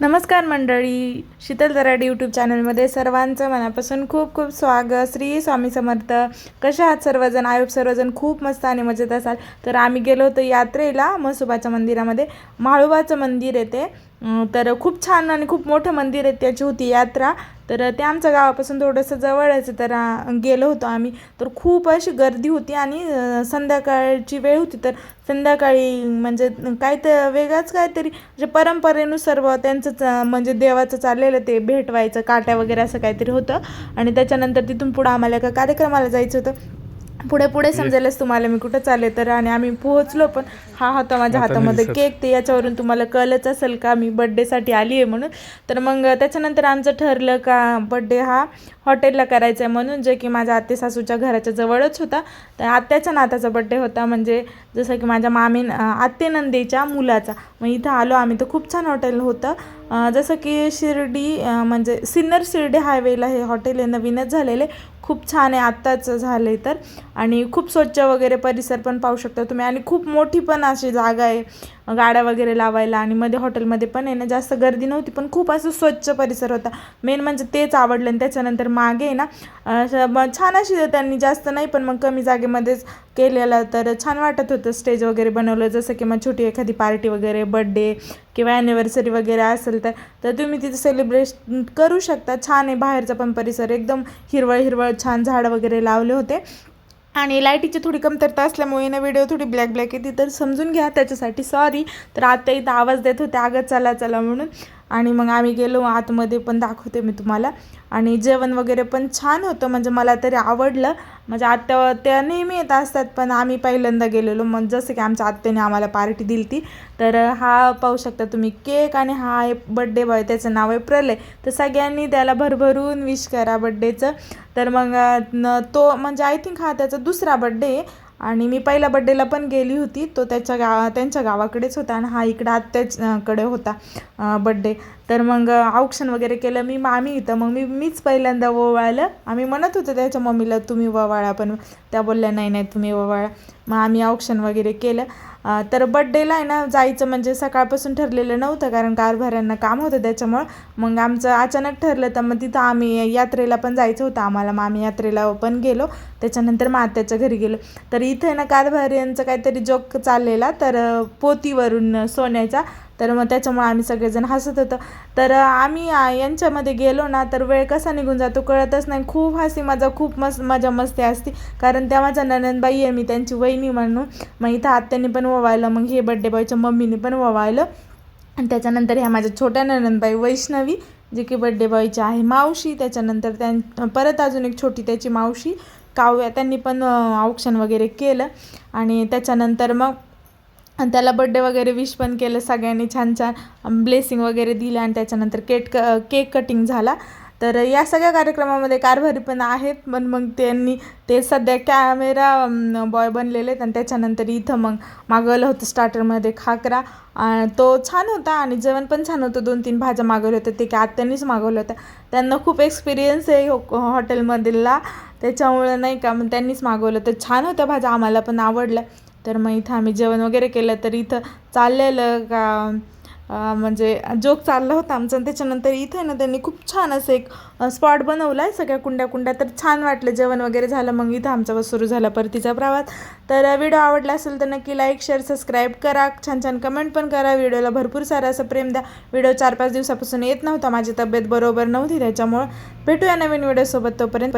नमस्कार मंडळी, शीतल दराडे यूट्यूब चॅनलमध्ये सर्वांचं मनापासून खूप खूप स्वागत. श्री स्वामी समर्थ. कशा आहात सर्वजण? आयोग सर्वजण खूप मस्त आणि मजेत असाल. तर आम्ही गेलो होतो यात्रेला म्हसोबाच्या मंदिरामध्ये. म्हाळोबाचं मंदिर आहे ते. तर खूप छान आणि खूप मोठं मंदिर आहे, त्याची होती यात्रा. तर ते आमच्या गावापासून थोडंसं जवळच. तर गेलो होतो आम्ही. तर खूप अशी गर्दी होती आणि संध्याकाळची वेळ होती. तर संध्याकाळी म्हणजे काय तर वेगळंच काहीतरी म्हणजे परंपरेनुसार त्यांचं म्हणजे देवाचं चाललेलं ते भेटवायचं काट्या वगैरे असं काहीतरी होतं. आणि त्याच्यानंतर तिथून पुढं आम्हाला एका कार्यक्रमाला जायचं होतं. पुढे पुढे समजेलच तुम्हाला मी कुठं चालले. तर आणि आम्ही पोहोचलो पण. हा होता माझ्या हातामध्ये केक. ते याच्यावरून तुम्हाला कळलंच असेल का मी बड्डेसाठी आली आहे म्हणून. तर मग त्याच्यानंतर आमचं ठरलं का बड्डे हा हॉटेलला करायचा आहे म्हणून, जे की माझ्या आत्ते सासूच्या घराच्या जवळच होता. तर आत्याच्या नाताचा बड्डे होता, म्हणजे जसं की माझ्या आत्ते नंदेच्या मुलाचा. मग इथं आलो आम्ही. तर खूप छान हॉटेल होतं. जसं की शिर्डी म्हणजे सिन्नर शिर्डी हायवेला हे हॉटेल आहे, नवीनच झालेले. खूप छान आहे, आत्ताच झालं आहे. तर आणि खूप स्वच्छ वगैरे परिसर पण पाहू शकता तुम्ही. आणि खूप मोठी पण अशी जागा आहे गाड्या वगैरे लावायला. आणि मध्ये हॉटेलमध्ये पण आहे ना, जास्त गर्दी नव्हती पण खूप असं स्वच्छ परिसर होता. मेन म्हणजे तेच आवडलं. आणि त्याच्यानंतर मागे ना छान अशी त्यांनी जास्त नाही पण मग कमी जागेमध्येच केलेलं. तर छान वाटत होतं. स्टेज वगैरे बनवलं, जसं की मग छोटी एखादी पार्टी वगैरे, बड्डे किंवा ॲनिव्हर्सरी वगैरे असेल तर तुम्ही तिथे सेलिब्रेट करू शकता. छान आहे. बाहेरचा पण परिसर एकदम हिरवळ हिरवळ, छान झाडं वगैरे लावले होते. आणि लाईटीची थोडी कमतरता असल्यामुळे ना व्हिडिओ थोडी ब्लॅक ब्लॅक येते, तर समजून घ्या, त्याच्यासाठी सॉरी. तर आता इथं आवाज देत होते अगं चला चला म्हणून. आणि मग आम्ही गेलो आतमध्ये, पण दाखवते मी तुम्हाला. आणि जेवण वगैरे पण छान होतं, म्हणजे मला तरी आवडलं. म्हणजे आत्या त्या नेहमी येत असतात पण आम्ही पहिल्यांदा गेलेलो. मग जसं की आमच्या आत्याने आम्हाला पार्टी दिली ती. तर हा पाहू शकता तुम्ही केक. आणि हा आहे बड्डे बॉय, त्याचं नाव आहे प्रलय. तर सगळ्यांनी त्याला भरभरून विश करा बड्डेचं. तर मग तो म्हणजे आय थिंक हा त्याचा दुसरा बड्डे आहे. आणि मी पहिल्या बड्डेला पण गेली होती, तो त्यांच्या गावाकडेच होता. आणि हा इकडं आत्याकडे होता बड्डे. तर मग औक्षण वगैरे केलं आम्ही इथं. मग मीच पहिल्यांदा ओवाळलं. आम्ही म्हणत होतो त्याच्या मम्मीला तुम्ही ओवाळा, पण त्या बोलल्या नाही नाही तुम्ही ओवाळा. मग आम्ही औक्षण वगैरे केलं. तर बड्डेला आहे ना जायचं म्हणजे सकाळपासून ठरलेलं नव्हतं, कारण कारभाऱ्यांना काम होतं त्याच्यामुळं. मग आमचं अचानक ठरलं. तर मग तिथं आम्ही यात्रेला पण जायचं होतं आम्हाला. मग आम्ही यात्रेला पण गेलो. त्याच्यानंतर मग आत्याच्या घरी गेलो. तर इथं ना कारभाऱ्यांचं काहीतरी जोक चाललेला, तर पोतीवरून सोन्याचा. तर मग त्याच्यामुळे आम्ही सगळेजण हसत होतो. तर आम्ही यांच्यामध्ये गेलो ना, तर वेळ कसा निघून जातो कळतच नाही. खूप हसी मजा, खूप मजा मस्ती असते. कारण त्या माझ्या ननंदबाई आहे, मी त्यांची वहिनी म्हणून. मग इथं आत्याने पण ओवाळलं, मग हे बड्डे बॉयच्या मम्मीने पण ओवाळलं. आणि त्याच्यानंतर ह्या माझ्या छोट्या ननंदबाई वैष्णवी, जे की बड्डे बॉयची आहे मावशी. त्याच्यानंतर परत अजून एक छोटी त्याची मावशी काव्या, त्यांनी पण औक्षण वगैरे केलं. आणि त्याच्यानंतर मग त्याला बड्डे वगैरे विश पण केलं सगळ्यांनी, छान छान ब्लेसिंग वगैरे दिलं. आणि त्याच्यानंतर केक कटिंग झाला. तर या सगळ्या कार्यक्रमामध्ये कारभारी पण आहेत, पण मग ते सध्या कॅमेरा बॉय बनलेले आहेत. आणि त्याच्यानंतर इथं मग मागवलं होतं स्टार्टरमध्ये खाकरा. तो छान होता. आणि जेवण पण छान होतं. 2-3 भाज्या मागवल्या होत्या, ते की आत्यांनीच मागवलं होतं. त्यांना खूप एक्सपिरियन्स आहे हॉटेलमधला, त्याच्यामुळं नाही का मग त्यांनीच मागवलं. तर छान होत्या भाज्या, आम्हाला पण आवडल्या. तर मग इथं आम्ही जेवण वगैरे केलं. तर इथं चाललेलं का म्हणजे जोक चालला होता आमचा. आणि त्याच्यानंतर इथं ना त्यांनी खूप छान असं एक स्पॉट बनवला आहे, सगळ्या कुंड्या. तर छान वाटलं. जेवण वगैरे झालं, मग इथं आमचा सुरू झाला परतीचा प्रवास. तर व्हिडिओ आवडला असेल तर नक्की लाईक शेअर सबस्क्राईब करा. छान छान कमेंट पण करा. व्हिडिओला भरपूर सारं असं प्रेम द्या. व्हिडिओ 4-5 दिवसापासून येत नव्हता, माझी तब्येत बरोबर नव्हती, त्याच्यामुळं भेटूया नवीन व्हिडिओसोबत. तोपर्यंत